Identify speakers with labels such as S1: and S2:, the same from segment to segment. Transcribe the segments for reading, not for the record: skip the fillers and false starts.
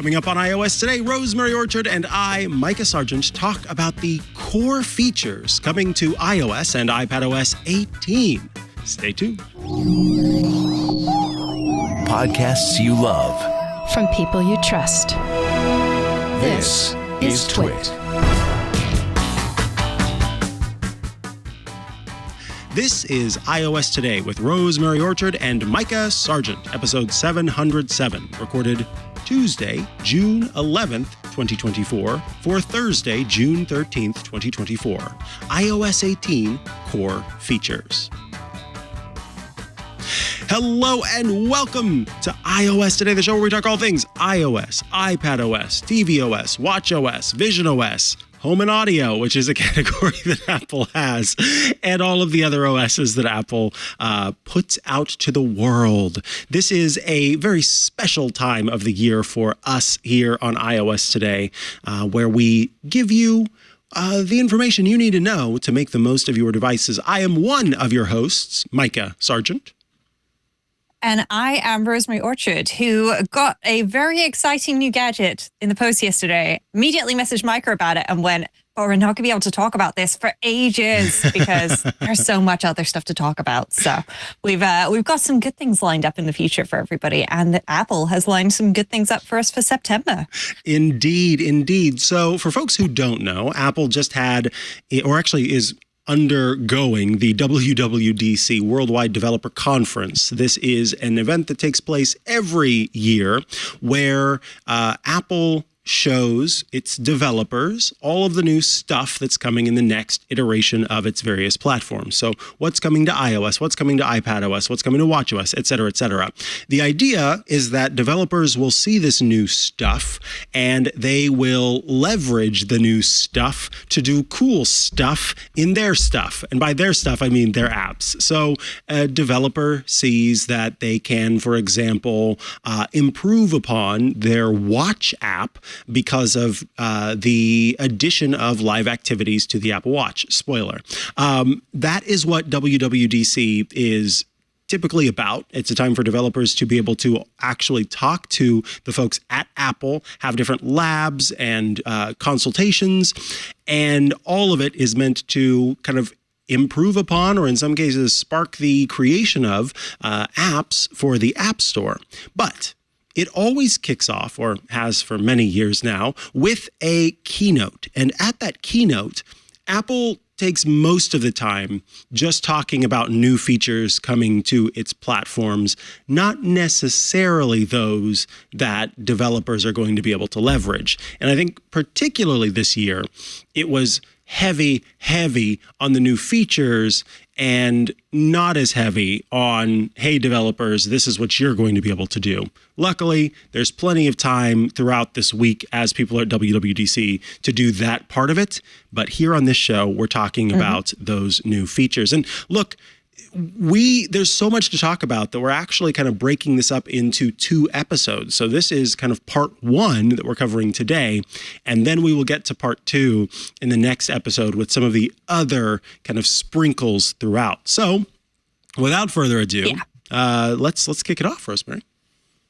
S1: Coming up on iOS today, Rosemary Orchard and I, Mikah Sargent, talk about the core features coming to iOS and iPadOS 18. Stay tuned.
S2: Podcasts you love.
S3: From people you trust.
S2: This is Twit.
S1: This is iOS Today with Rosemary Orchard and Mikah Sargent, episode 707, recorded Tuesday, June 11th, 2024, for Thursday, June 13th, 2024. iOS 18 core features. Hello and welcome to iOS Today, the show where we talk all things iOS, iPadOS, tvOS, watchOS, visionOS, home and audio, which is a category that Apple has, and all of the other OSs that Apple puts out to the world. This is a very special time of the year for us here on iOS Today, where we give you the information you need to know to make the most of your devices. I am one of your hosts, Mikah Sargent.
S4: And I am Rosemary Orchard, who got a very exciting new gadget in the post yesterday. Immediately messaged Mikah about it and went, "Oh, we're not going to be able to talk about this for ages because there's so much other stuff to talk about." So we've got some good things lined up in the future for everybody, and Apple has lined some good things up for us for September.
S1: Indeed. So for folks who don't know, Apple just had, or actually is undergoing the WWDC Worldwide Developer Conference. This is an event that takes place every year where Apple shows its developers all of the new stuff that's coming in the next iteration of its various platforms. So what's coming to iOS, what's coming to iPadOS, what's coming to watchOS, et cetera, et cetera. The idea is that developers will see this new stuff and they will leverage the new stuff to do cool stuff in their stuff. And by their stuff, I mean their apps. So a developer sees that they can, for example, improve upon their Watch app because of the addition of live activities to the Apple Watch. Spoiler. That is what WWDC is typically about. It's a time for developers to be able to actually talk to the folks at Apple, have different labs and consultations, and all of it is meant to kind of improve upon, or in some cases, spark the creation of apps for the App Store. But it always kicks off, or has for many years now, with a keynote. And at that keynote, Apple takes most of the time just talking about new features coming to its platforms, not necessarily those that developers are going to be able to leverage. And I think particularly this year, it was heavy on the new features and not as heavy on, hey, developers, this is what you're going to be able to do. Luckily, there's plenty of time throughout this week as people are at WWDC to do that part of it. But here on this show, we're talking about those new features. And look, there's so much to talk about that we're actually kind of breaking this up into 2 episodes. So this is kind of part 1 that we're covering today. And then we will get to part 2 in the next episode with some of the other kind of sprinkles throughout. So without further ado, let's kick it off, Rosemary.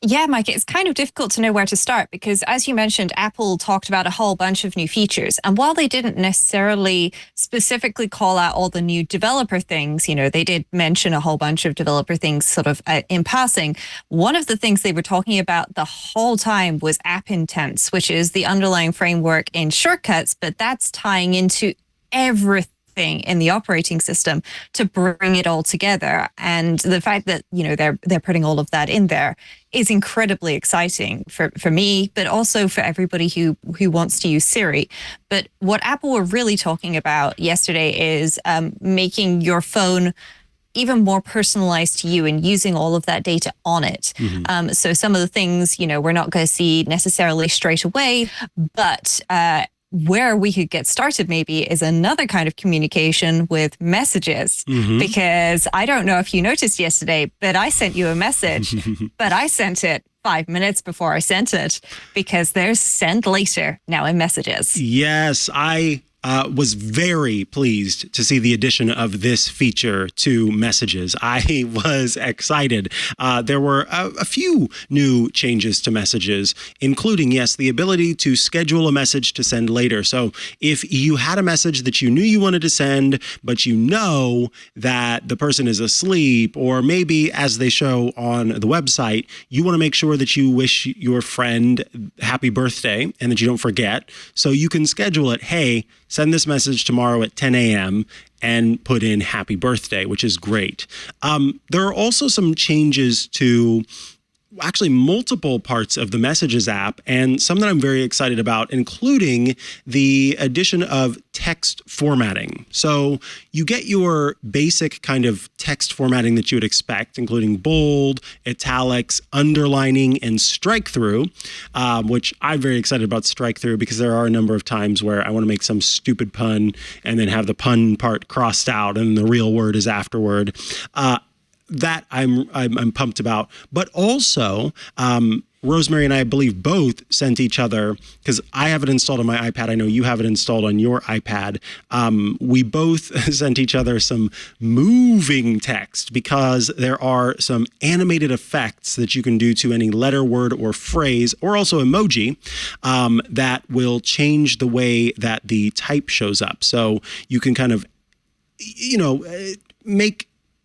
S4: Yeah, Mike, it's kind of difficult to know where to start because, as you mentioned, Apple talked about a whole bunch of new features. And while they didn't necessarily specifically call out all the new developer things, they did mention a whole bunch of developer things sort of in passing. One of the things they were talking about the whole time was app intents, which is the underlying framework in Shortcuts, but that's tying into everything in the operating system to bring it all together. And the fact that, they're putting all of that in there is incredibly exciting for me, but also for everybody who wants to use Siri. But what Apple were really talking about yesterday is making your phone even more personalized to you and using all of that data on it. So some of the things, we're not going to see necessarily straight away, but where we could get started maybe is another kind of communication with messages, because I don't know if you noticed yesterday, but I sent you a message, but I sent it 5 minutes before I sent it because there's send later now in messages.
S1: Yes, I was very pleased to see the addition of this feature to messages. I was excited. There were a few new changes to messages, including, yes, the ability to schedule a message to send later. So if you had a message that you knew you wanted to send, but you know that the person is asleep, or maybe as they show on the website, you want to make sure that you wish your friend happy birthday and that you don't forget. So you can schedule it, hey, send this message tomorrow at 10 a.m. and put in happy birthday, which is great. There are also some changes to actually multiple parts of the Messages app, and some that I'm very excited about, including the addition of text formatting. So you get your basic kind of text formatting that you would expect, including bold, italics, underlining, and strike through, which I'm very excited about strike through because there are a number of times where I want to make some stupid pun and then have the pun part crossed out and the real word is afterward. That I'm pumped about, but also Rosemary and I believe both sent each other, because I have it installed on my iPad. I know you have it installed on your iPad. We both sent each other some moving text because there are some animated effects that you can do to any letter, word, or phrase, or also emoji, that will change the way that the type shows up. So you can kind of,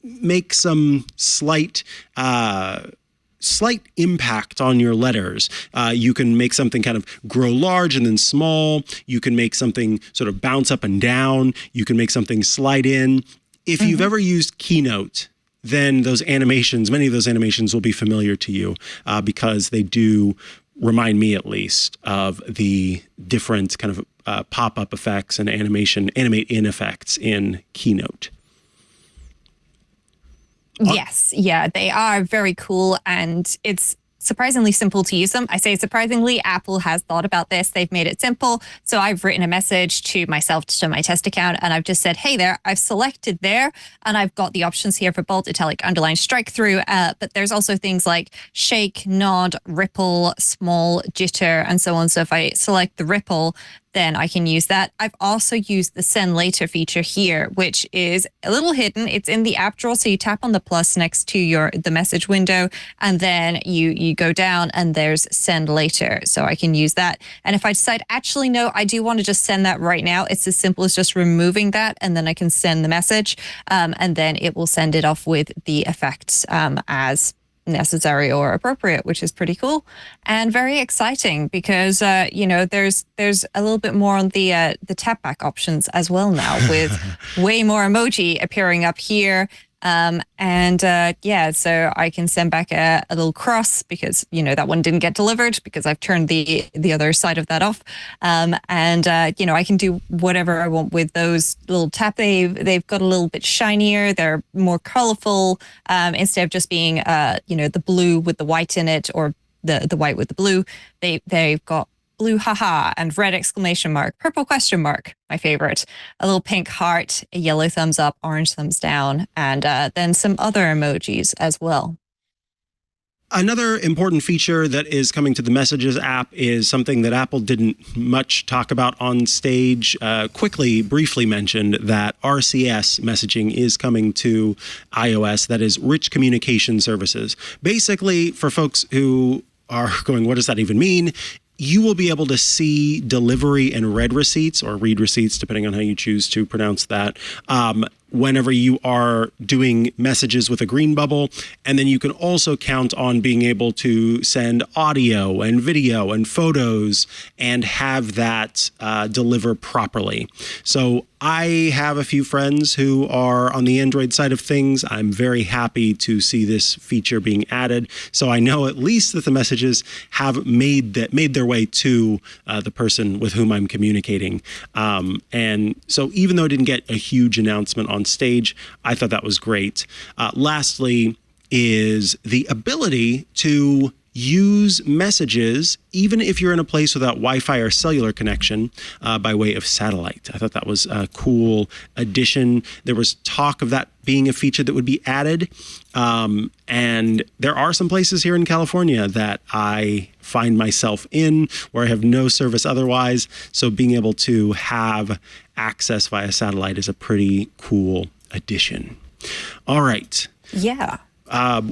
S1: make some slight impact on your letters. You can make something kind of grow large and then small. You can make something sort of bounce up and down. You can make something slide in. If you've ever used Keynote, then many of those animations will be familiar to you because they do remind me at least of the different kind of pop-up effects and animate in effects in Keynote.
S4: Yes, yeah, they are very cool, and it's surprisingly simple to use them. I say surprisingly, Apple has thought about this. They've made it simple. So I've written a message to myself, to my test account, and I've just said, hey there, I've selected there, and I've got the options here for bold, italic, underline, strike through. But there's also things like shake, nod, ripple, small, jitter, and so on. So if I select the ripple, then I can use that. I've also used the send later feature here, which is a little hidden. It's in the app drawer. So you tap on the plus next to the message window, and then you go down and there's send later. So I can use that. And if I decide, actually, no, I do want to just send that right now, it's as simple as just removing that, and then I can send the message, and then it will send it off with the effects as necessary or appropriate, which is pretty cool and very exciting because there's a little bit more on the tap back options as well now, with way more emoji appearing up here. So I can send back a little cross because, that one didn't get delivered because I've turned the other side of that off. I can do whatever I want with those little tap. They've got a little bit shinier. They're more colorful, instead of just being, the blue with the white in it, or the white with the blue. They've got blue haha and red exclamation mark, purple question mark, my favorite, a little pink heart, a yellow thumbs up, orange thumbs down, and then some other emojis as well.
S1: Another important feature that is coming to the Messages app is something that Apple didn't much talk about on stage. Briefly mentioned that RCS messaging is coming to iOS, that is Rich Communication Services. Basically, for folks who are going, what does that even mean? You will be able to see delivery and read receipts, or read receipts, depending on how you choose to pronounce that, whenever you are doing messages with a green bubble. And then you can also count on being able to send audio and video and photos and have that deliver properly. So I have a few friends who are on the Android side of things. I'm very happy to see this feature being added. So I know at least that the messages have made their way to the person with whom I'm communicating. And so even though I didn't get a huge announcement on stage, I thought that was great. Lastly is the ability to use messages even if you're in a place without Wi-Fi or cellular connection by way of satellite. I thought that was a cool addition. There was talk of that being a feature that would be added. And there are some places here in California that I find myself in, where I have no service otherwise. So being able to have access via satellite is a pretty cool addition. All right.
S4: Yeah.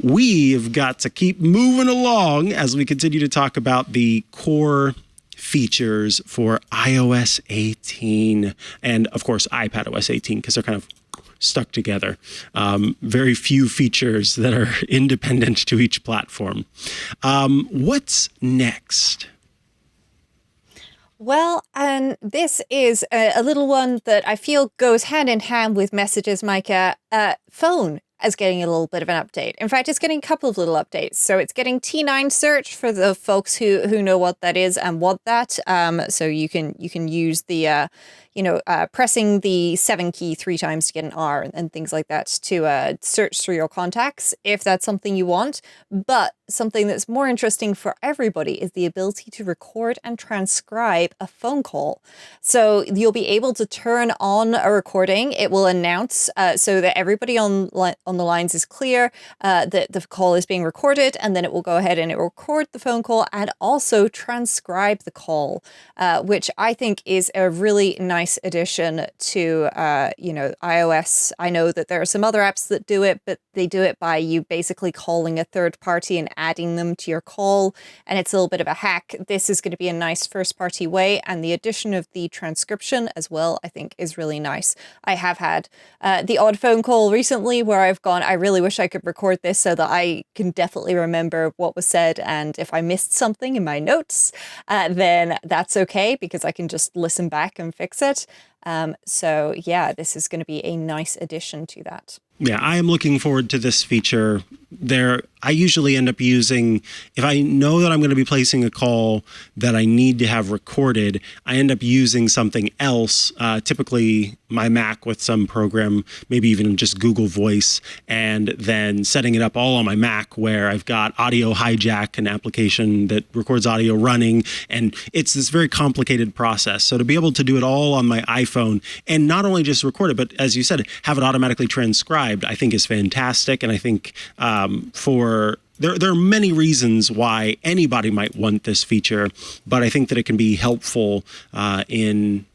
S1: We've got to keep moving along as we continue to talk about the core features for iOS 18 and, of course, iPadOS 18, because they're kind of stuck together. Very few features that are independent to each platform. What's next?
S4: Well, and this is a little one that I feel goes hand in hand with messages, Mikah. Phone is getting a little bit of an update. In fact, it's getting a couple of little updates. So it's getting T9 search for the folks who know what that is and want that. So you can use the pressing the 7 key 3 times to get an R and things like that to search through your contacts if that's something you want. But something that's more interesting for everybody is the ability to record and transcribe a phone call. So you'll be able to turn on a recording. It will announce so that everybody on the lines is clear that the call is being recorded, and then it will go ahead and it will record the phone call and also transcribe the call, which I think is a really nice addition to iOS. I know that there are some other apps that do it, but they do it by you basically calling a third party and adding them to your call, and it's a little bit of a hack. This is going to be a nice first party way, and the addition of the transcription as well, I think, is really nice. I have had the odd phone call recently where I've gone, I really wish I could record this so that I can definitely remember what was said, and if I missed something in my notes, then that's okay, because I can just listen back and fix it. So yeah, this is going to be a nice addition to that.
S1: Yeah, I am looking forward to this feature. I usually end up using, if I know that I'm going to be placing a call that I need to have recorded, I end up using something else, typically my Mac with some program, maybe even just Google Voice, and then setting it up all on my Mac where I've got Audio Hijack, an application that records audio running, and it's this very complicated process. So to be able to do it all on my iPhone and not only just record it, but as you said, have it automatically transcribed, I think is fantastic. And I think there are many reasons why anybody might want this feature, but I think that it can be helpful in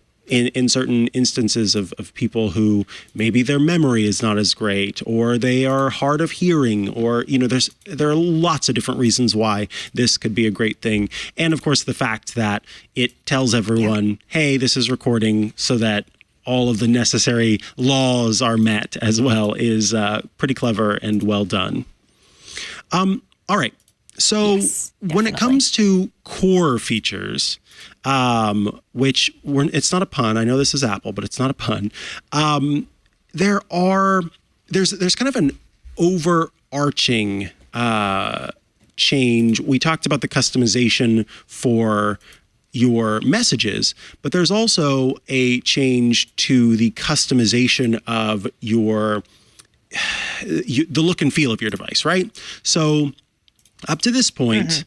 S1: certain instances of people who maybe their memory is not as great, or they are hard of hearing, or there are lots of different reasons why this could be a great thing. And of course, the fact that it tells everyone, hey, this is recording, so that all of the necessary laws are met as well, is pretty clever and well done. All right. So
S4: yes,
S1: when it comes to core features, it's not a pun. I know this is Apple, but it's not a pun. There's kind of an overarching change. We talked about the customization for your messages, but there's also a change to the customization of the look and feel of your device, right? So up to this point,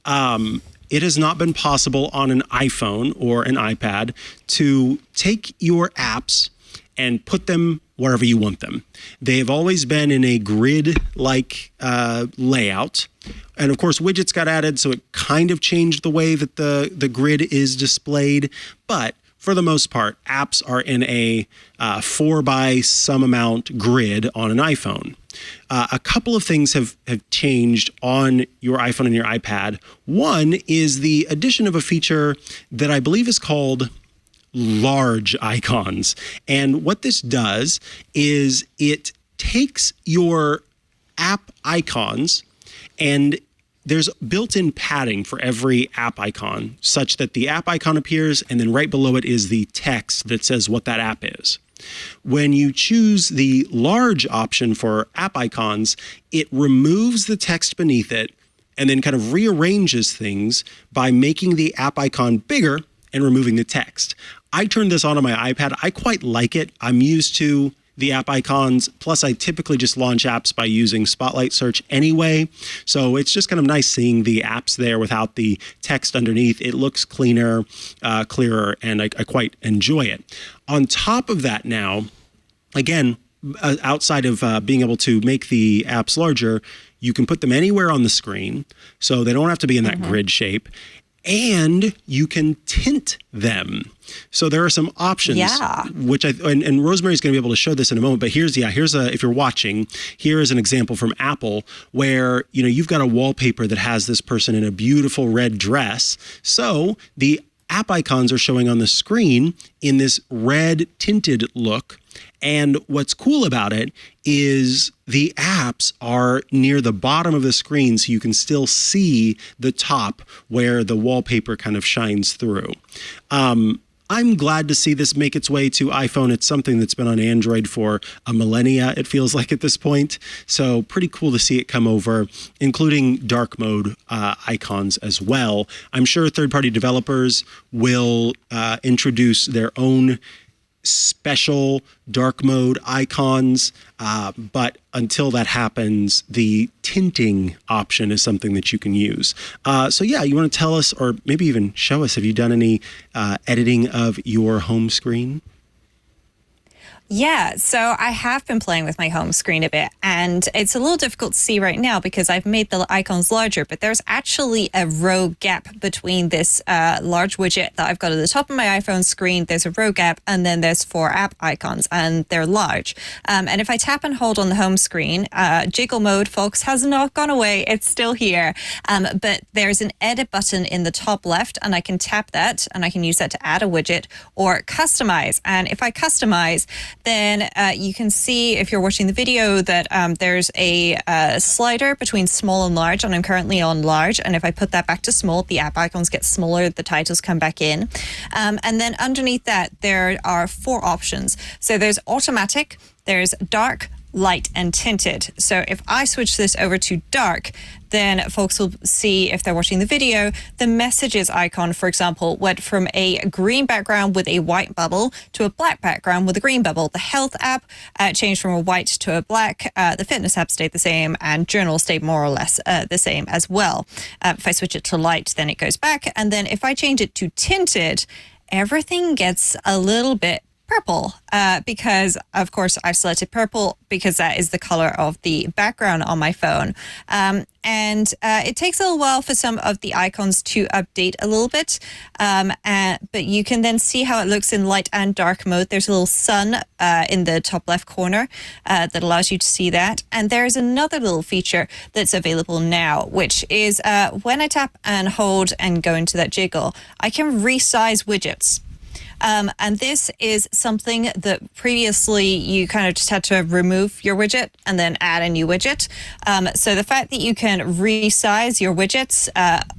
S1: it has not been possible on an iPhone or an iPad to take your apps and put them wherever you want them. They have always been in a grid-like layout. And of course, widgets got added, so it kind of changed the way that the grid is displayed. But for the most part, apps are in a 4 by some amount grid on an iPhone. A couple of things have changed on your iPhone and your iPad. One is the addition of a feature that I believe is called large icons. And what this does is it takes your app icons, and there's built-in padding for every app icon, such that the app icon appears, and then right below it is the text that says what that app is. When you choose the large option for app icons, it removes the text beneath it and then kind of rearranges things by making the app icon bigger and removing the text. I turned this on my iPad. I quite like it. I'm used to the app icons. Plus, I typically just launch apps by using Spotlight Search anyway. So it's just kind of nice seeing the apps there without the text underneath. It looks cleaner, clearer, and I quite enjoy it. On top of that now, again, outside of being able to make the apps larger, you can put them anywhere on the screen, so they don't have to be in that grid shape. And you can tint them. So there are some options, which and Rosemary's going to be able to show this in a moment. But here's if you're watching, here is an example from Apple where, you've got a wallpaper that has this person in a beautiful red dress. So the app icons are showing on the screen in this red tinted look. And what's cool about it is the apps are near the bottom of the screen, so you can still see the top where the wallpaper kind of shines through. I'm glad to see this make its way to iPhone. It's something that's been on Android for a millennia, it feels like at this point. So pretty cool to see it come over, including dark mode icons as well. I'm sure third-party developers will introduce their own special dark mode icons, but until that happens, the tinting option is something that you can use. So yeah, you want to tell us, or maybe even show us, have you done any editing of your home screen?
S4: Yeah, so I have been playing with my home screen a bit, and it's a little difficult to see right now because I've made the icons larger, but there's actually a row gap between this large widget that I've got at the top of my iPhone screen. There's a row gap, and then there's 4 app icons, and they're large. And if I tap and hold on the home screen, jiggle mode, folks, has not gone away. It's still here. But there's an edit button in the top left, and I can tap that, and I can use that to add a widget or customize. And if I customize, then you can see, if you're watching the video, that there's a slider between small and large, and I'm currently on large. And if I put that back to small, the app icons get smaller, the titles come back in. And then underneath that, there are 4 options. So there's automatic, there's dark, light, and tinted. So if I switch this over to dark, then folks will see, if they're watching the video, the messages icon, for example, went from a green background with a white bubble to a black background with a green bubble. The health app changed from a white to a black. The fitness app stayed the same, and journal stayed more or less the same as well. If I switch it to light, then it goes back. And then if I change it to tinted, everything gets a little bit purple, because of course I've selected purple because that is the color of the background on my phone. And it takes a little while for some of the icons to update a little bit, but you can then see how it looks in light and dark mode. There's a little sun in the top left corner that allows you to see that. And there's another little feature that's available now, which is when I tap and hold and go into that jiggle, I can resize widgets. And this is something that previously you kind of just had to remove your widget and then add a new widget. So the fact that you can resize your widgets,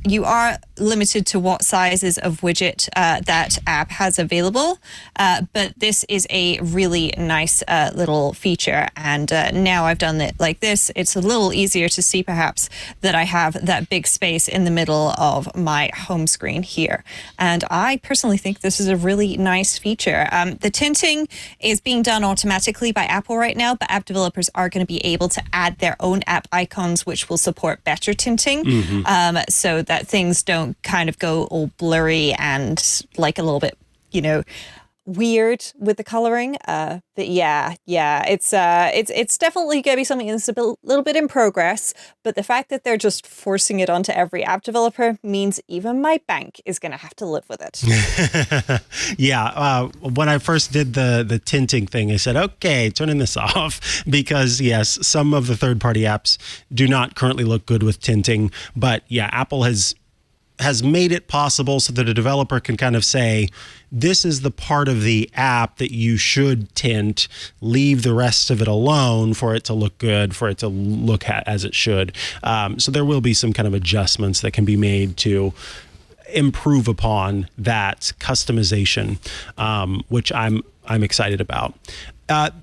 S4: you are limited to what sizes of widget that app has available. But this is a really nice little feature. And now I've done it like this. It's a little easier to see perhaps that I have that big space in the middle of my home screen here. And I personally think this is a really nice feature. The tinting is being done automatically by Apple right now, but app developers are going to be able to add their own app icons, which will support better tinting, so that things don't kind of go all blurry and like a little bit, weird with the coloring. But yeah, it's definitely going to be something that's a little bit in progress. But the fact that they're just forcing it onto every app developer means even my bank is going to have to live with it.
S1: Yeah. When I first did the tinting thing, I said, okay, turning this off, because yes, some of the third-party apps do not currently look good with tinting. But yeah, Apple has made it possible so that a developer can kind of say, this is the part of the app that you should tint, leave the rest of it alone for it to look good, for it to look as it should. So there will be some kind of adjustments that can be made to improve upon that customization, which I'm excited about.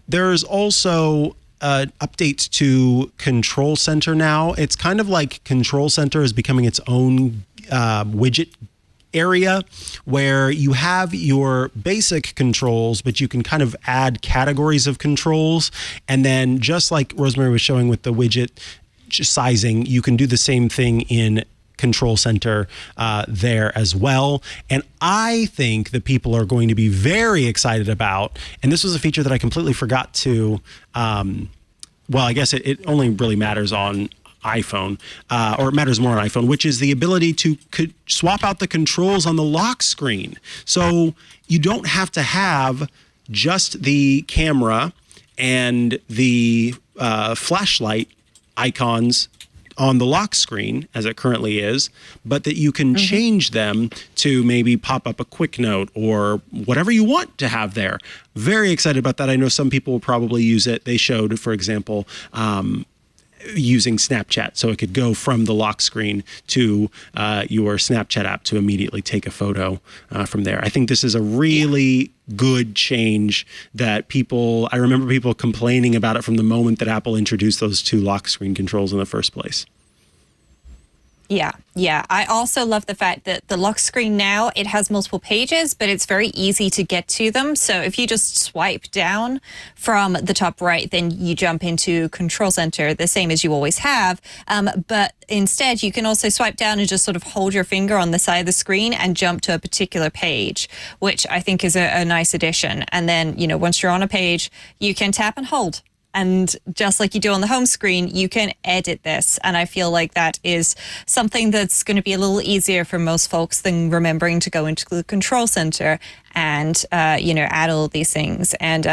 S1: There's also updates to Control Center now. It's kind of like Control Center is becoming its own widget area where you have your basic controls, but you can kind of add categories of controls. And then just like Rosemary was showing with the widget sizing, you can do the same thing in control center there as well. And I think that people are going to be very excited about, and this was a feature that I completely forgot to, well, I guess it only really matters on iPhone, or it matters more on iPhone, which is the ability to swap out the controls on the lock screen. So you don't have to have just the camera and the flashlight icons on the lock screen as it currently is, but that you can change them to maybe pop up a quick note or whatever you want to have there. Very excited about that. I know some people will probably use it. They showed, for example, using Snapchat, so it could go from the lock screen to your Snapchat app to immediately take a photo from there. I think this is a really good change that I remember people complaining about it from the moment that Apple introduced those two lock screen controls in the first place.
S4: Yeah. I also love the fact that the lock screen now, it has multiple pages, but it's very easy to get to them. So if you just swipe down from the top right, then you jump into Control Center, the same as you always have. But instead, you can also swipe down and just sort of hold your finger on the side of the screen and jump to a particular page, which I think is a nice addition. And then, once you're on a page, you can tap and hold. And just like you do on the home screen, you can edit this. And I feel like that is something that's going to be a little easier for most folks than remembering to go into the control center and, add all these things. And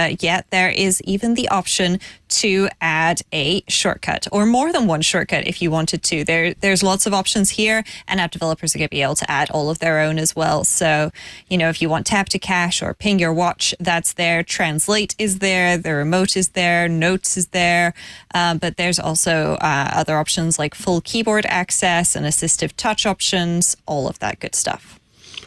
S4: there is even the option to add a shortcut or more than one shortcut if you wanted to. There's lots of options here, and app developers are going to be able to add all of their own as well. So, if you want tap to cache or ping your watch, that's there. Translate is there. The remote is there. Notes is there. But there's also other options like full keyboard access and assistive touch options, all of that good stuff.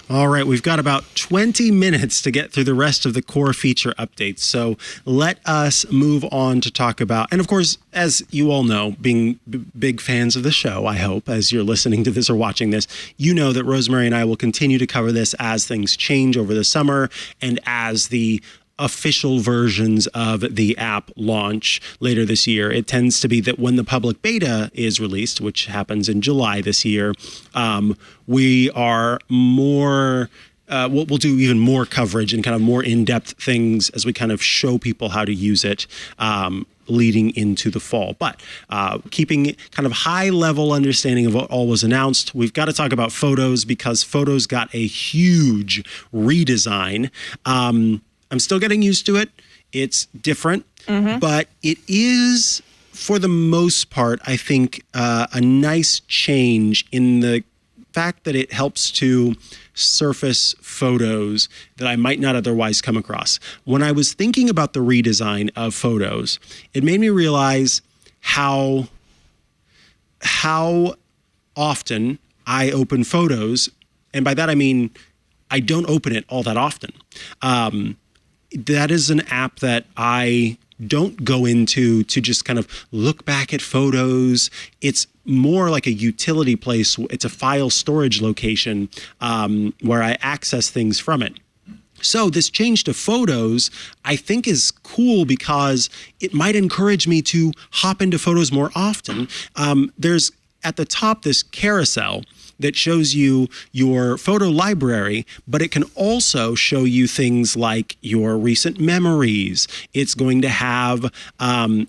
S1: All right, we've got about 20 minutes to get through the rest of the core feature updates. So let us move on to talk about, and of course, as you all know, being big fans of the show, I hope, as you're listening to this or watching this, you know that Rosemary and I will continue to cover this as things change over the summer and as the official versions of the app launch later this year. It tends to be that when the public beta is released, which happens in July this year, we are more we'll do even more coverage and kind of more in-depth things as we kind of show people how to use it leading into the fall. But keeping kind of high-level understanding of what all was announced, we've got to talk about Photos because Photos got a huge redesign. I'm still getting used to it. It's different, but it is, for the most part, I think, a nice change in the fact that it helps to surface photos that I might not otherwise come across. When I was thinking about the redesign of Photos, it made me realize how often I open Photos, and by that I mean I don't open it all that often. That is an app that I don't go into to just kind of look back at photos. It's more like a utility place. It's a file storage location where I access things from it. So this change to Photos, I think, is cool because it might encourage me to hop into Photos more often. There's at the top this carousel that shows you your photo library, but it can also show you things like your recent memories. It's going to have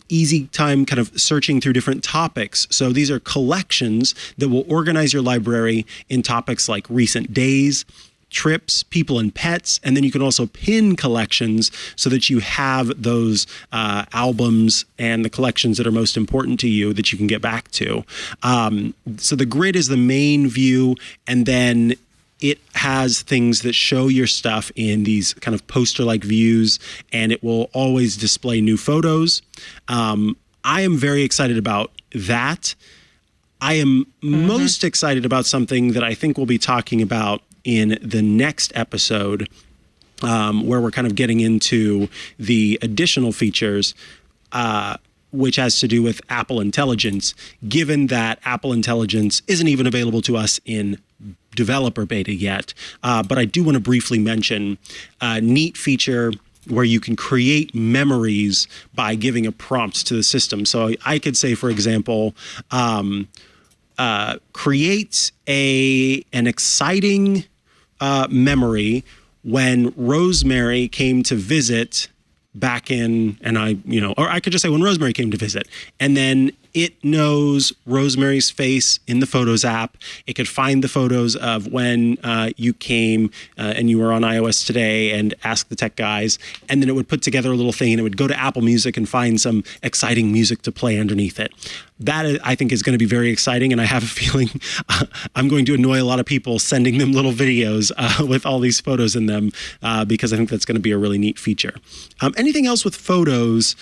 S1: easy time kind of searching through different topics. So these are collections that will organize your library in topics like recent days, trips, people and pets, and then you can also pin collections so that you have those albums and the collections that are most important to you that you can get back to. So the grid is the main view, and then it has things that show your stuff in these kind of poster-like views, and it will always display new photos. I am very excited about that. I am most excited about something that I think we'll be talking about in the next episode, where we're kind of getting into the additional features, which has to do with Apple Intelligence, given that Apple Intelligence isn't even available to us in developer beta yet. But I do want to briefly mention a neat feature where you can create memories by giving a prompt to the system. So I could say, for example, creates an exciting memory when Rosemary came to visit back in, and or I could just say when Rosemary came to visit, and then it knows Rosemary's face in the Photos app. It could find the photos of when you came and you were on iOS today and ask the tech guys. And then it would put together a little thing and it would go to Apple Music and find some exciting music to play underneath it. That, I think, is going to be very exciting. And I have a feeling I'm going to annoy a lot of people sending them little videos with all these photos in them because I think that's going to be a really neat feature. Anything else with photos?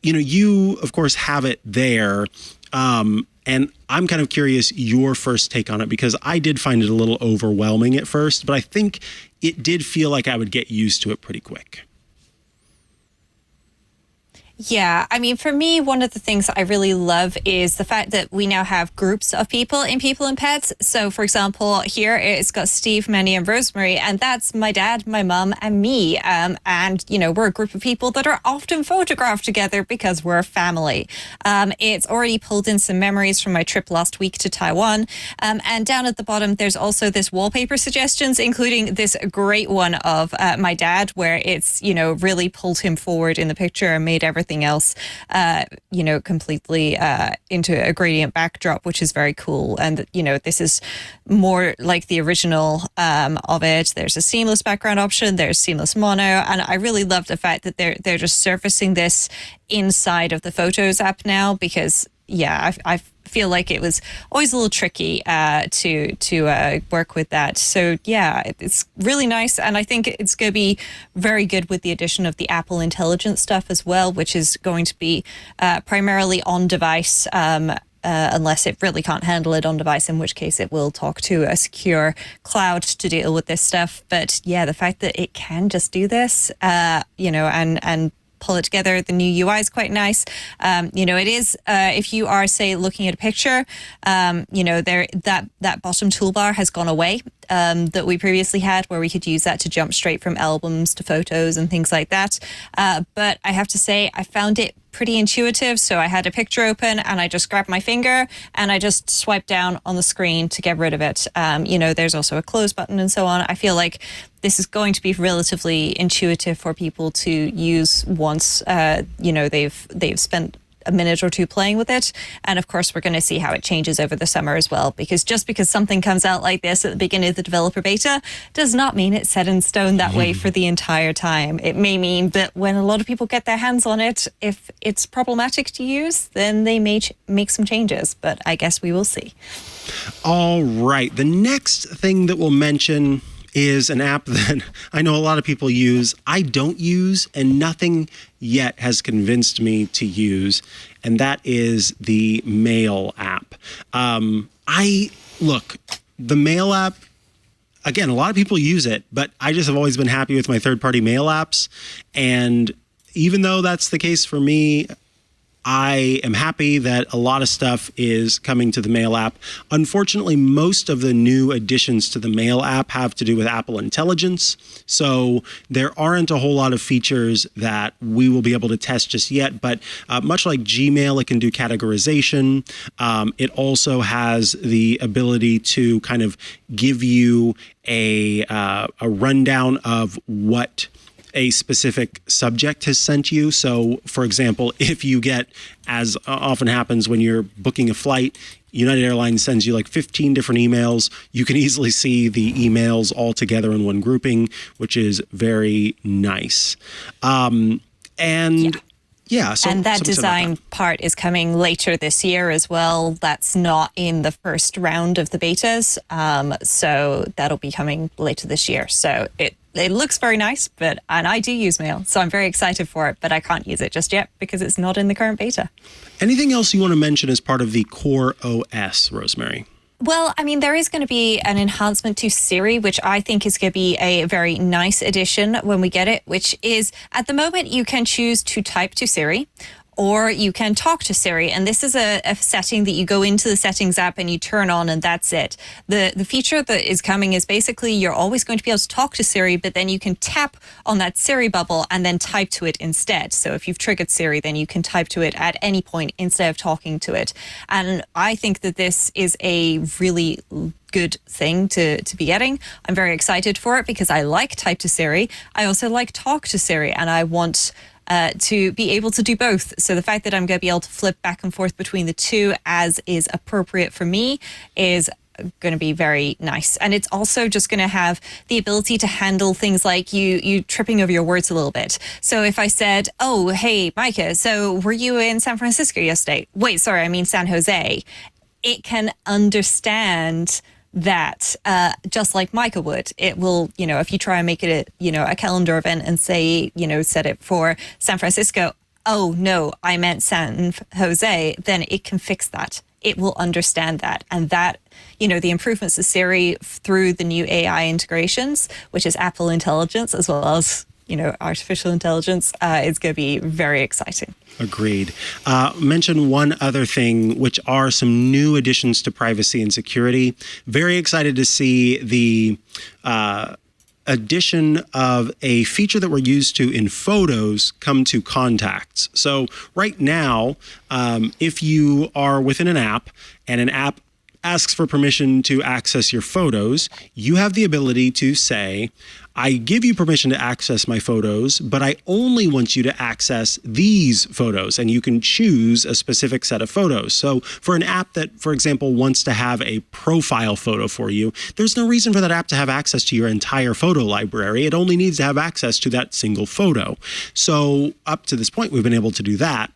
S1: You, of course, have it there. And I'm kind of curious your first take on it, because I did find it a little overwhelming at first, but I think it did feel like I would get used to it pretty quick.
S4: Yeah, I mean, for me, one of the things that I really love is the fact that we now have groups of people in People and Pets. So, for example, here it's got Steve, Manny, and Rosemary, and that's my dad, my mum, and me. And, we're a group of people that are often photographed together because we're a family. It's already pulled in some memories from my trip last week to Taiwan. And down at the bottom, there's also this wallpaper suggestions, including this great one of my dad, where it's, really pulled him forward in the picture and made everything else, completely into a gradient backdrop, which is very cool. And, this is more like the original of it. There's a seamless background option. There's seamless mono. And I really love the fact that they're just surfacing this inside of the Photos app now, because, I feel like it was always a little tricky to work with that. So it's really nice, and I think it's going to be very good with the addition of the Apple Intelligence stuff as well, which is going to be primarily on device. Unless it really can't handle it on device, in which case it will talk to a secure cloud to deal with this stuff. But the fact that it can just do this, and pull it together. The new UI is quite nice. It is, if you are, say, looking at a picture, that bottom toolbar has gone away that we previously had, where we could use that to jump straight from albums to photos and things like that. But I have to say, I found it pretty intuitive. So I had a picture open and I just grabbed my finger and I just swiped down on the screen to get rid of it. There's also a close button and so on. I feel like this is going to be relatively intuitive for people to use once, they've spent a minute or two playing with it. And of course, we're going to see how it changes over the summer as well, because just because something comes out like this at the beginning of the developer beta does not mean it's set in stone that way for the entire time. It may mean that when a lot of people get their hands on it, if it's problematic to use, then they may make some changes, but I guess we will see.
S1: All right. The next thing that we'll mention is an app that I know a lot of people use. I don't use, and nothing yet has convinced me to use, and that is the Mail app. The Mail app, again, a lot of people use it, but I just have always been happy with my third-party mail apps, and even though that's the case for me, I am happy that a lot of stuff is coming to the Mail app. Unfortunately, most of the new additions to the Mail app have to do with Apple Intelligence. So there aren't a whole lot of features that we will be able to test just yet. But much like Gmail, it can do categorization. It also has the ability to kind of give you a rundown of what a specific subject has sent you. So, for example, if you get, as often happens when you're booking a flight, United Airlines sends you like 15 different emails. You can easily see the emails all together in one grouping, which is very nice. So
S4: and that design part is coming later this year as well. That's not in the first round of the betas. So that'll be coming later this year. So it looks very nice, and I do use Mail, so I'm very excited for it, but I can't use it just yet because it's not in the current beta.
S1: Anything else you want to mention as part of the core OS, Rosemary?
S4: Well, I mean, there is going to be an enhancement to Siri, which I think is going to be a very nice addition when we get it, which is, at the moment, you can choose to type to Siri, or you can talk to Siri. And this is a setting that you go into the settings app and you turn on, and that's it. The feature that is coming is basically you're always going to be able to talk to Siri, but then you can tap on that Siri bubble and then type to it instead. So if you've triggered Siri, then you can type to it at any point instead of talking to it. And I think that this is a really good thing to be getting. I'm very excited for it because I like type to Siri. I also like talk to Siri, and I want to be able to do both. So the fact that I'm going to be able to flip back and forth between the two as is appropriate for me is going to be very nice. And it's also just going to have the ability to handle things like you tripping over your words a little bit. So if I said, oh, hey, Mikah, so were you in San Francisco yesterday? Wait, sorry, I mean San Jose. It can understand that just like Mikah would. It will, if you try and make it a calendar event and say, set it for San Francisco, oh no, I meant San Jose, then it can fix that. It will understand that. And that, the improvements to Siri through the new AI integrations, which is Apple Intelligence as well as, artificial intelligence, is going to be very exciting.
S1: Agreed. Mention one other thing, which are some new additions to privacy and security. Very excited to see the addition of a feature that we're used to in photos come to contacts. So right now, if you are within an app and an app asks for permission to access your photos, you have the ability to say, I give you permission to access my photos, but I only want you to access these photos, and you can choose a specific set of photos. So for an app that, for example, wants to have a profile photo for you, there's no reason for that app to have access to your entire photo library. It only needs to have access to that single photo. So up to this point, we've been able to do that.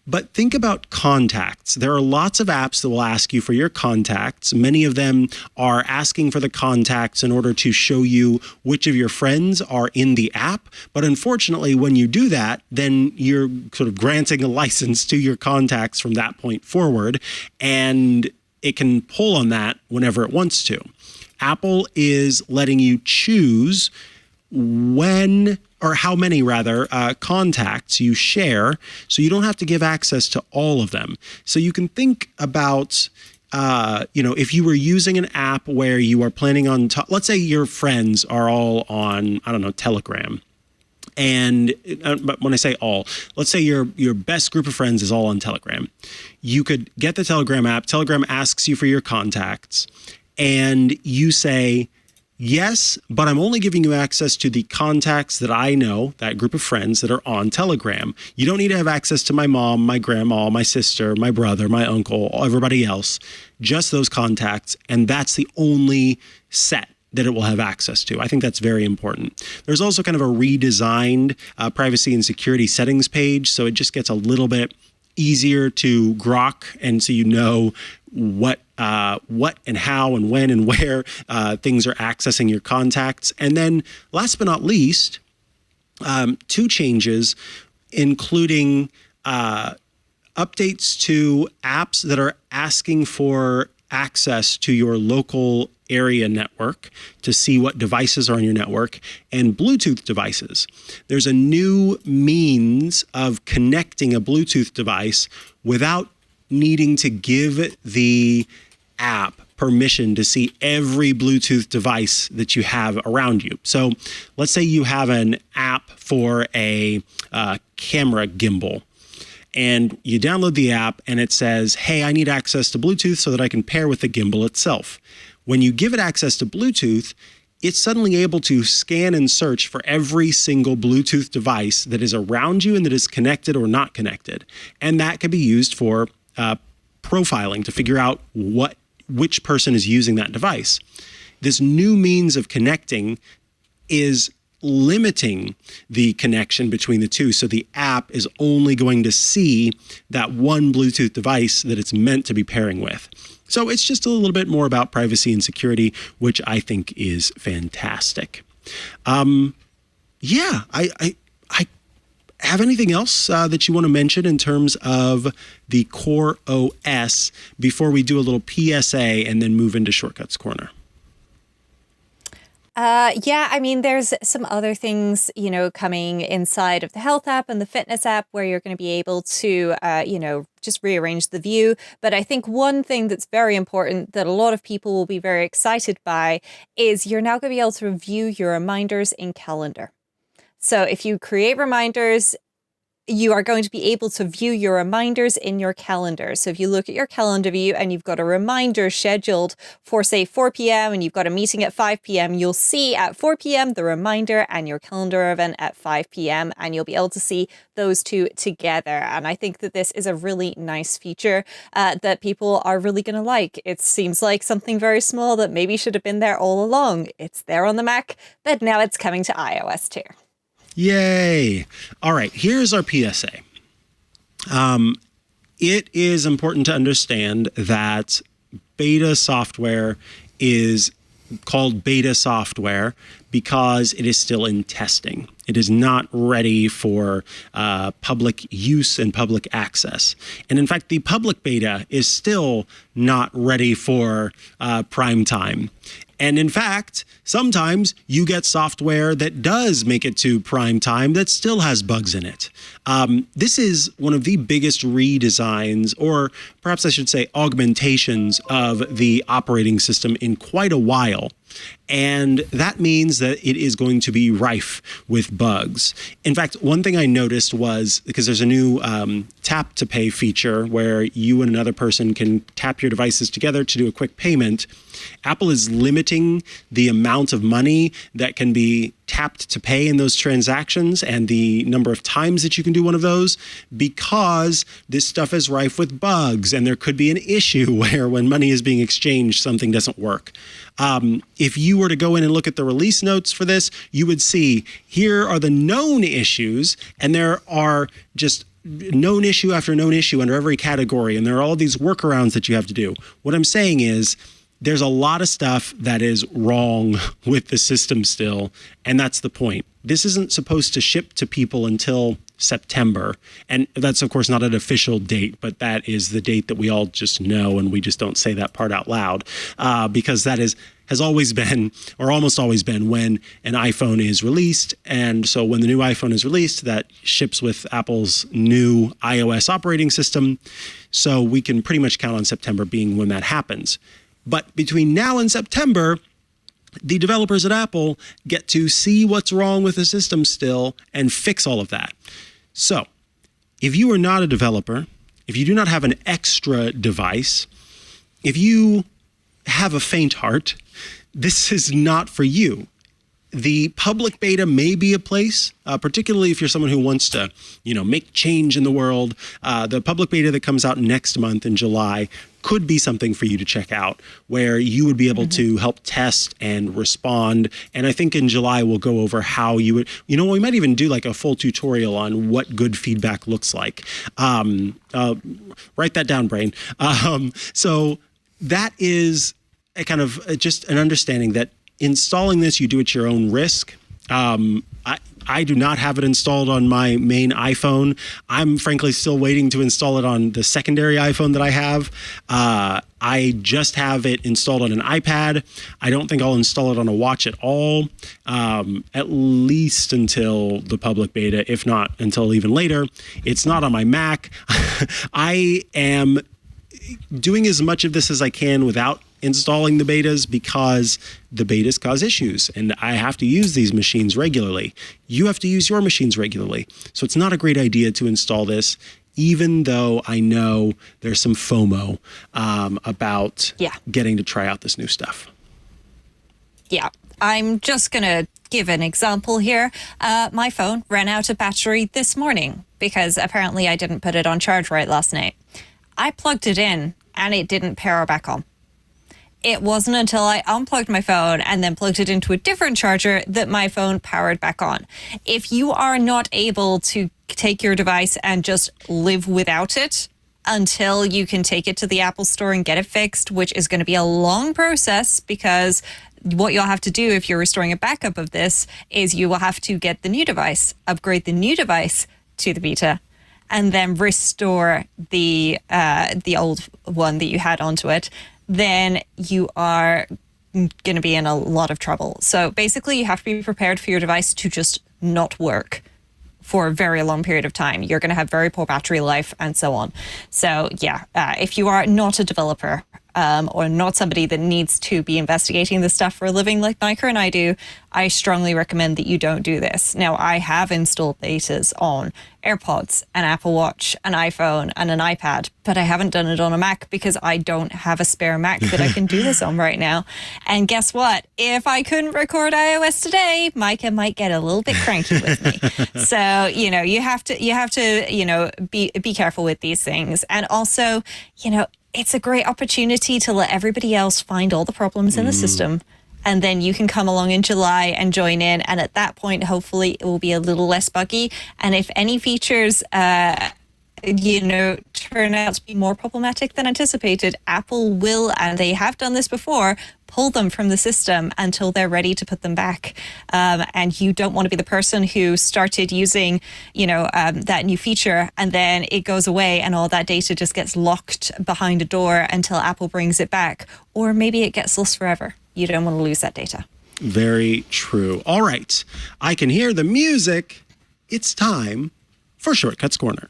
S1: But think about contacts. There are lots of apps that will ask you for your contacts. Many of them are asking for the contacts in order to show you which of your friends are in the app. But unfortunately, when you do that, then you're sort of granting a license to your contacts from that point forward, and it can pull on that whenever it wants to. Apple is letting you choose when, or how many rather, contacts you share, so you don't have to give access to all of them. So you can think about, if you were using an app where you are planning on, let's say your friends are all on, Telegram. And but when I say all, let's say your best group of friends is all on Telegram. You could get the Telegram app. Telegram asks you for your contacts, and you say, yes, but I'm only giving you access to the contacts that I know, that group of friends that are on Telegram. You don't need to have access to my mom, my grandma, my sister, my brother, my uncle, everybody else, just those contacts. And that's the only set that it will have access to. I think that's very important. There's also kind of a redesigned privacy and security settings page. So it just gets a little bit easier to grok, and so you know what and how and when and where things are accessing your contacts. And then last but not least, two changes, including updates to apps that are asking for access to your local area network to see what devices are on your network, and Bluetooth devices. There's a new means of connecting a Bluetooth device without needing to give the app permission to see every Bluetooth device that you have around you. So let's say you have an app for a camera gimbal, and you download the app and it says, hey, I need access to Bluetooth so that I can pair with the gimbal itself. When you give it access to Bluetooth, it's suddenly able to scan and search for every single Bluetooth device that is around you and that is connected or not connected. And that can be used for profiling to figure out which person is using that device. This new means of connecting is limiting the connection between the two. So the app is only going to see that one Bluetooth device that it's meant to be pairing with. So it's just a little bit more about privacy and security, which I think is fantastic. I have anything else that you want to mention in terms of the Core OS before we do a little PSA and then move into Shortcuts Corner?
S4: Yeah, I mean, there's some other things, coming inside of the health app and the fitness app where you're going to be able to, just rearrange the view. But I think one thing that's very important that a lot of people will be very excited by is you're now going to be able to view your reminders in Calendar. So if you create reminders, you are going to be able to view your reminders in your calendar. So if you look at your calendar view and you've got a reminder scheduled for, say, 4 p.m. and you've got a meeting at 5 p.m., you'll see at 4 p.m. the reminder and your calendar event at 5 p.m. and you'll be able to see those two together. And I think that this is a really nice feature that people are really going to like. It seems like something very small that maybe should have been there all along. It's there on the Mac, but now it's coming to iOS too.
S1: Yay. All right, here's our PSA. It is important to understand that beta software is called beta software because it is still in testing. It is not ready for public use and public access. And in fact, the public beta is still not ready for prime time. And in fact, sometimes you get software that does make it to prime time that still has bugs in it. This is one of the biggest redesigns, or perhaps I should say augmentations of the operating system in quite a while. And that means that it is going to be rife with bugs. In fact, one thing I noticed was, because there's a new tap to pay feature where you and another person can tap your devices together to do a quick payment, Apple is limiting the amount of money that can be tapped to pay in those transactions and the number of times that you can do one of those, because this stuff is rife with bugs and there could be an issue where when money is being exchanged, something doesn't work. If you were to go in and look at the release notes for this, you would see here are the known issues, and there are just known issue after known issue under every category, and there are all these workarounds that you have to do. What I'm saying is, there's a lot of stuff that is wrong with the system still, and that's the point. This isn't supposed to ship to people until September, and that's of course not an official date, but that is the date that we all just know, and we just don't say that part out loud, because that has always been, or almost always been, when an iPhone is released. And so when the new iPhone is released, that ships with Apple's new iOS operating system. So we can pretty much count on September being when that happens. But between now and September, the developers at Apple get to see what's wrong with the system still and fix all of that. So if you are not a developer, if you do not have an extra device, if you have a faint heart, this is not for you. The public beta may be a place, particularly if you're someone who wants to, make change in the world. The public beta that comes out next month in July could be something for you to check out, where you would be able to help test and respond. And I think in July, we'll go over how you would, we might even do like a full tutorial on what good feedback looks like. Write that down, brain. So that is a kind of just an understanding that installing this, you do at your own risk. I do not have it installed on my main iPhone. I'm frankly still waiting to install it on the secondary iPhone that I have. I just have it installed on an iPad. I don't think I'll install it on a watch at all, at least until the public beta, if not until even later. It's not on my Mac. I am doing as much of this as I can without installing the betas, because the betas cause issues and I have to use these machines regularly. You have to use your machines regularly. So it's not a great idea to install this, even though I know there's some FOMO about getting to try out this new stuff.
S4: Yeah, I'm just going to give an example here. My phone ran out of battery this morning because apparently I didn't put it on charge right last night. I plugged it in and it didn't power back on. It wasn't until I unplugged my phone and then plugged it into a different charger that my phone powered back on. If you are not able to take your device and just live without it until you can take it to the Apple Store and get it fixed, which is going to be a long process, because what you'll have to do if you're restoring a backup of this is you will have to get the new device, upgrade the new device to the beta, and then restore the old one that you had onto it. Then you are going to be in a lot of trouble. So basically, you have to be prepared for your device to just not work for a very long period of time. You're going to have very poor battery life and so on. So yeah, if you are not a developer or not somebody that needs to be investigating this stuff for a living like Mikah and I do, I strongly recommend that you don't do this. Now, I have installed betas on AirPods, an Apple Watch, an iPhone, and an iPad, but I haven't done it on a Mac because I don't have a spare Mac that I can do this on right now. And guess what? If I couldn't record iOS today, Mikah might get a little bit cranky with me. So, you have to, be careful with these things. And also, it's a great opportunity to let everybody else find all the problems in the system. And then you can come along in July and join in. And at that point, hopefully it will be a little less buggy. And if any features, turn out to be more problematic than anticipated, Apple will, and they have done this before, pull them from the system until they're ready to put them back. And you don't want to be the person who started using, that new feature and then it goes away and all that data just gets locked behind a door until Apple brings it back. Or maybe it gets lost forever. You don't want to lose that data.
S1: Very true. All right. I can hear the music. It's time for Shortcuts Corner.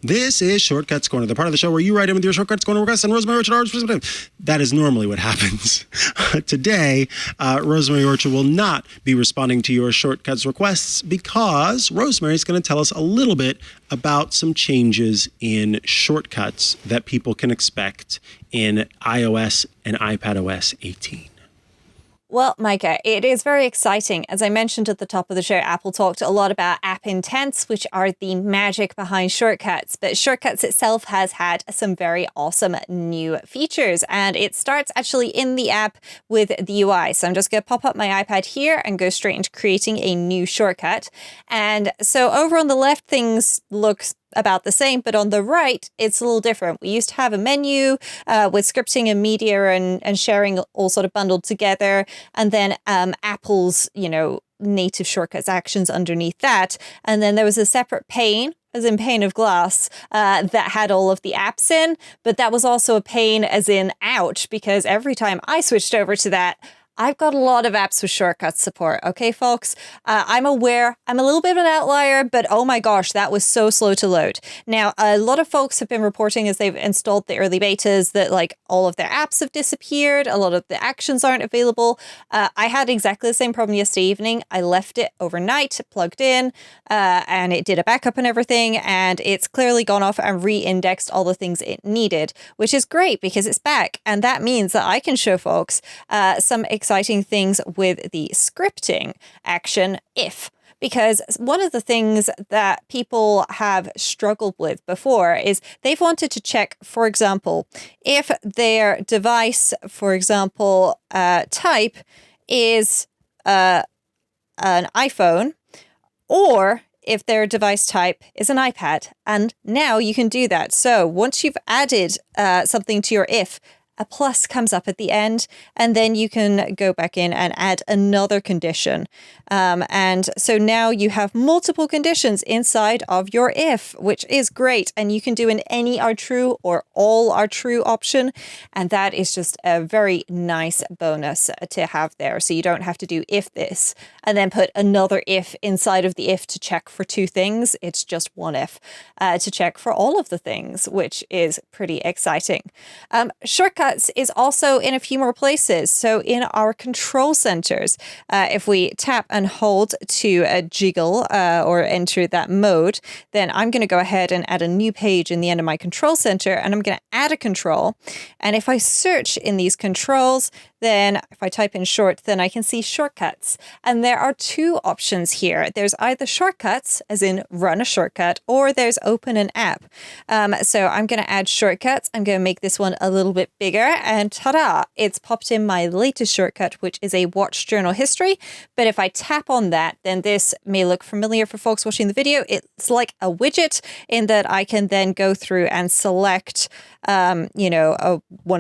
S1: This is Shortcuts Corner, the part of the show where you write in with your Shortcuts Corner requests, and Rosemary Orchard. That is normally what happens. Today, Rosemary Orchard will not be responding to your Shortcuts requests because Rosemary is going to tell us a little bit about some changes in shortcuts that people can expect in iOS and iPadOS 18.
S4: Well, Mikah, it is very exciting. As I mentioned at the top of the show, Apple talked a lot about app intents, which are the magic behind shortcuts. But shortcuts itself has had some very awesome new features. And it starts actually in the app with the UI. So I'm just going to pop up my iPad here and go straight into creating a new shortcut. And so over on the left, things look about the same, but on the right, it's a little different. We used to have a menu with scripting and media and sharing all sort of bundled together. And then Apple's, native shortcuts actions underneath that. And then there was a separate pane, as in pane of glass, that had all of the apps in. But that was also a pane as in ouch, because every time I switched over to that, I've got a lot of apps with shortcuts support. Okay, folks, I'm aware I'm a little bit of an outlier, but oh my gosh, that was so slow to load. Now, a lot of folks have been reporting as they've installed the early betas that like all of their apps have disappeared. A lot of the actions aren't available. I had exactly the same problem yesterday evening. I left it overnight, plugged in, and it did a backup and everything. And it's clearly gone off and re-indexed all the things it needed, which is great because it's back. And that means that I can show folks some exciting things with the scripting action if. Because one of the things that people have struggled with before is they've wanted to check, for example, if their device, for example, type is an iPhone, or if their device type is an iPad. And now you can do that. So once you've added something to your if, a plus comes up at the end, and then you can go back in and add another condition. And so now you have multiple conditions inside of your if, which is great. And you can do an any are true or all are true option. And that is just a very nice bonus to have there. So you don't have to do if this and then put another if inside of the if to check for two things. It's just one if to check for all of the things, which is pretty exciting. Shortcuts is also in a few more places. So in our control centers, if we tap and hold to jiggle or enter that mode, then I'm going to go ahead and add a new page in the end of my control center, and I'm going to add a control. And if I search in these controls, then if I type in short, then I can see shortcuts. And there are two options here. There's either shortcuts, as in run a shortcut, or there's open an app. So I'm going to add shortcuts. I'm going to make this one a little bit bigger, and ta-da, it's popped in my latest shortcut, which is a watch journal history. But if I tap on that, then this may look familiar for folks watching the video. It's like a widget in that I can then go through and select one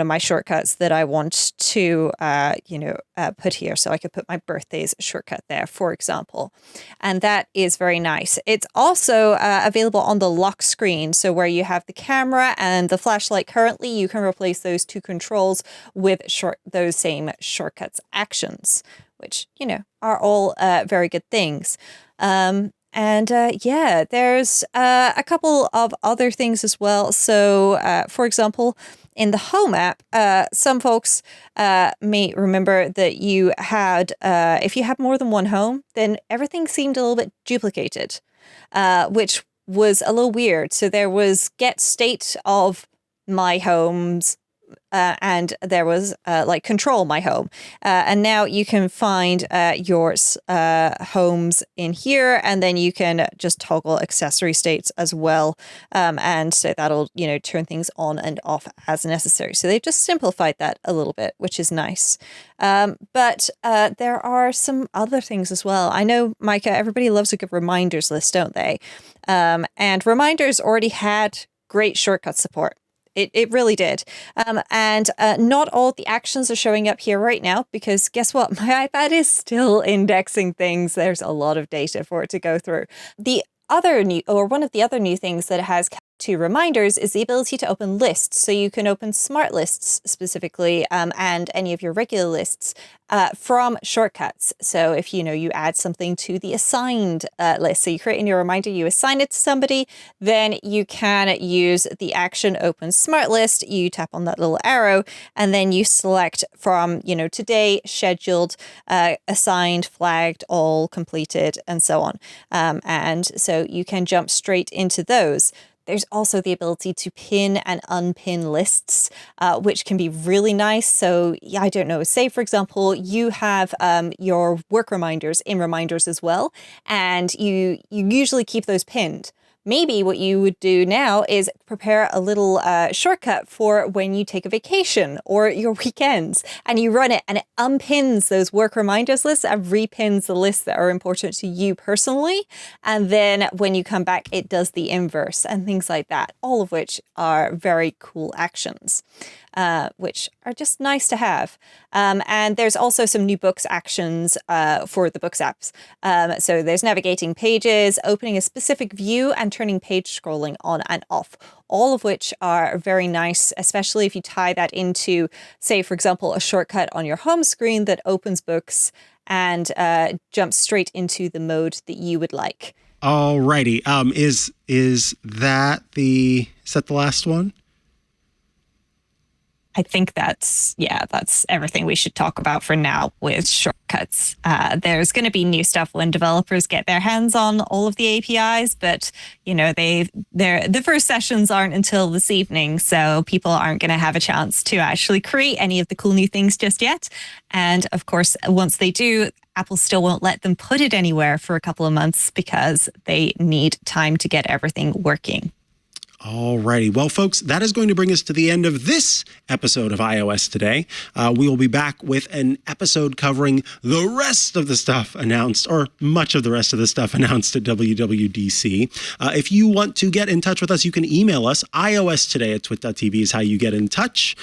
S4: of my shortcuts that I want to
S5: put here. So I could put my birthdays shortcut there, for example. And that is very nice. It's also available on the lock screen. So where you have the camera and the flashlight currently, you can replace those two controls with those same shortcuts actions, which, are all very good things. There's a couple of other things as well. So, for example, in the Home app, some folks may remember that you had, if you had more than one home, then everything seemed a little bit duplicated, which was a little weird. So there was get state of my homes, and there was control my home. And now you can find your homes in here, and then you can just toggle accessory states as well. And so that'll, turn things on and off as necessary. So they've just simplified that a little bit, which is nice. But there are some other things as well. I know, Mikah, everybody loves a good reminders list, don't they? And reminders already had great shortcut support. It really did. And not all the actions are showing up here right now because guess what? My iPad is still indexing things. There's a lot of data for it to go through. One of the other new things that it has to reminders is the ability to open lists. So you can open smart lists specifically and any of your regular lists from shortcuts. So if you add something to the assigned list, so you create a new reminder, you assign it to somebody, then you can use the action open smart list. You tap on that little arrow and then you select from, today, scheduled, assigned, flagged, all completed, and so on. And so you can jump straight into those. There's also the ability to pin and unpin lists, which can be really nice. So I don't know, say, for example, you have your work reminders in reminders as well, and you usually keep those pinned. Maybe what you would do now is prepare a little shortcut for when you take a vacation or your weekends, and you run it and it unpins those work reminders lists and repins the lists that are important to you personally. And then when you come back, it does the inverse and things like that, all of which are very cool actions. Which are just nice to have. And there's also some new books actions for the books apps. So there's navigating pages, opening a specific view, and turning page scrolling on and off, all of which are very nice, especially if you tie that into, say, for example, a shortcut on your home screen that opens books and jumps straight into the mode that you would like.
S1: Alrighty. Is that the last one?
S4: I think that's everything we should talk about for now with shortcuts. There's going to be new stuff when developers get their hands on all of the APIs, but the first sessions aren't until this evening, so people aren't going to have a chance to actually create any of the cool new things just yet. And of course, once they do, Apple still won't let them put it anywhere for a couple of months because they need time to get everything working.
S1: All righty. Well, folks, that is going to bring us to the end of this episode of iOS Today. We will be back with an episode covering the rest of the stuff announced, or much of the rest of the stuff announced at WWDC. If you want to get in touch with us, you can email us. iOStoday@twit.tv is how you get in touch.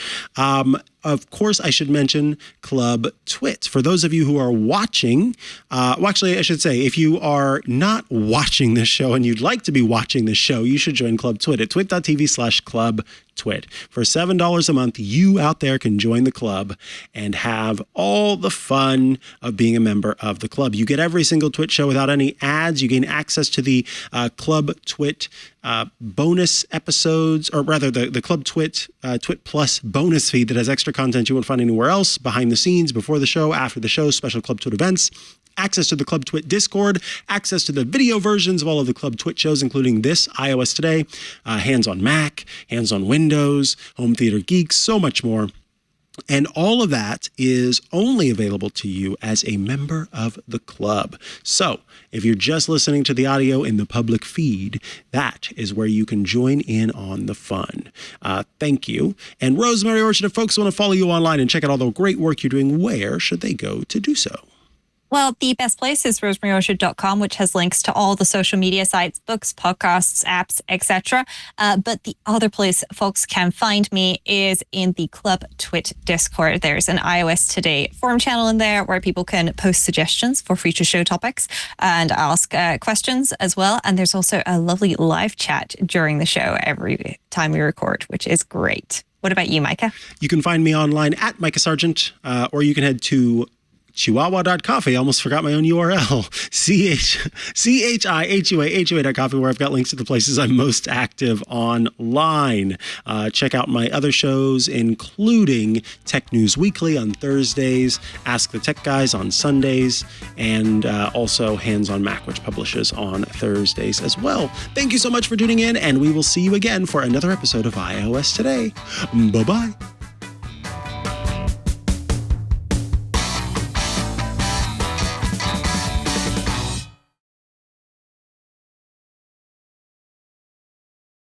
S1: Of course, I should mention Club Twit. For those of you who are watching, actually, I should say, if you are not watching this show and you'd like to be watching this show, you should join Club Twit at twit.tv/Club Twit. For $7 a month, you out there can join the club and have all the fun of being a member of the club. You get every single Twit show without any ads. You gain access to the Club Twit bonus episodes, or rather the Club Twit Twit Plus bonus feed that has extra content you won't find anywhere else, behind the scenes, before the show, after the show, special Club Twit events, access to the Club Twit Discord, access to the video versions of all of the Club Twit shows, including this, iOS Today, Hands on Mac, Hands on Windows, Home Theater Geeks, so much more. And all of that is only available to you as a member of the club. So if you're just listening to the audio in the public feed, that is where you can join in on the fun. Thank you. And Rosemary Orchard, if folks want to follow you online and check out all the great work you're doing, where should they go to do so?
S4: Well, the best place is rosemaryorchard.com, which has links to all the social media sites, books, podcasts, apps, etc. But the other place folks can find me is in the Club Twit Discord. There's an iOS Today forum channel in there where people can post suggestions for future show topics and ask questions as well. And there's also a lovely live chat during the show every time we record, which is great. What about you, Mikah?
S1: You can find me online at Mikah Sargent, or you can head to chihuahua.coffee. I almost forgot my own URL. CHIHUA.coffee, where I've got links to the places I'm most active online. Check out my other shows, including Tech News Weekly on Thursdays, Ask the Tech Guys on Sundays, and also Hands on Mac, which publishes on Thursdays as well. Thank you so much for tuning in, and we will see you again for another episode of iOS Today. Bye-bye.